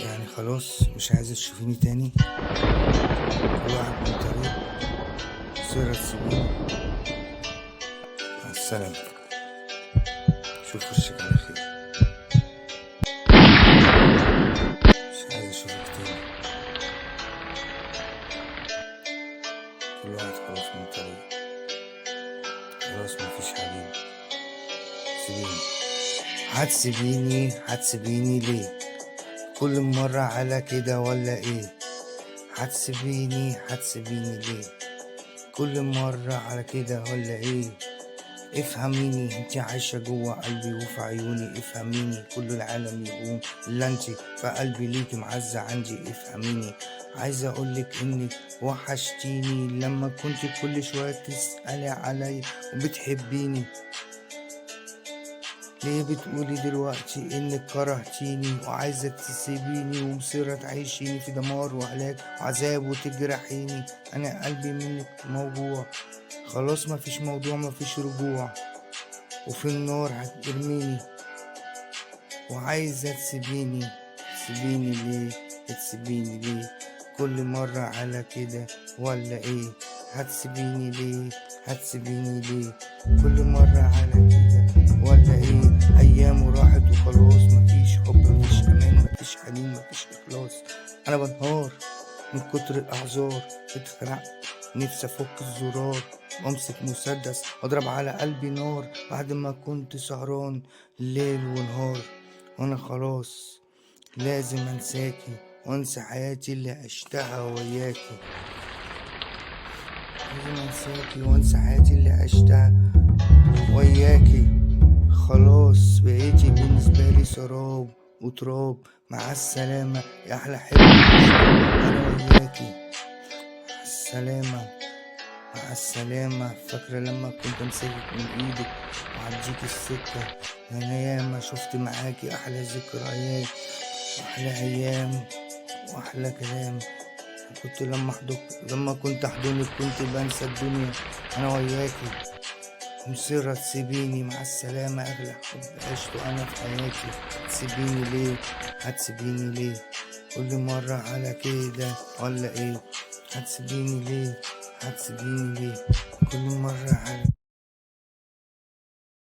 يعني خلاص مش عايزة تشوفيني تاني؟ كل واحد من طريق، سيرة تسيبيني. مع السلامة، شوف وشك على خير. مش عايز اشوفك تاني. كل واحد خلاص من طريق، خلاص مفيش حبيب. سيبيني. هتسيبيني ليه؟ كل مرة على كده ولا ايه؟ هتسيبيني ليه؟ كل مرة على كده ولا ايه؟ افهميني، انتي عايشة جوا قلبي وفي عيوني. افهميني، كل العالم يقوم الا انتي في قلبي، ليكي معزة عندي. افهميني، عايزة اقولك انك وحشتيني لما كنت كل شوية تسألي عليا وبتحبيني. ليه بتقولي دلوقتي انك كرهتيني وعايزة تسيبيني ومصيرة تعيشيني في دمار وهلاك وعذاب وتجرحيني؟ انا قلبي منك موجوع، خلاص مفيش موضوع، مفيش رجوع، وفي النار هترميني وعايزة تسيبيني. تسيبيني ليه؟ كل مرة على كده ولا ايه؟ هتسيبيني ليه؟ كل مرة على كده ولا ايه؟ ايام وراحت وخلاص، مفيش حب، مفيش امان، مفيش حنين، مفيش اخلاص. انا بنهار من كتر الاعذار، اتخنقت، نفسي افك الزرار وامسك مسدس واضرب على قلبي نار بعد ما كنت سهران ليل ونهار. وانا خلاص لازم انساكي وانسى حياتي اللي عشتها وياكي. لازم انساكي وانسى حياتي اللي عشتها وياكي. خلاص بقيتي بالنسبة لي سراب وتراب. مع السلامة يا احلى حب انا وياكي. مع السلامة، مع السلامة. فاكرة لما كنت امسكك من ايدك وعديك السكة؟ انا ياما شفت معاكي احلى ذكريات واحلى ايام واحلى كلام. كنت لما كنت احضنك كنت بنسى الدنيا انا وياكي. مصيرة تسيبيني، مع السلامة اغلى حب عشته انا في حياتي. هتسيبيني ليه؟ كل مرة على كده ولا ايه؟ هتسيبيني ليه؟ كل مرة على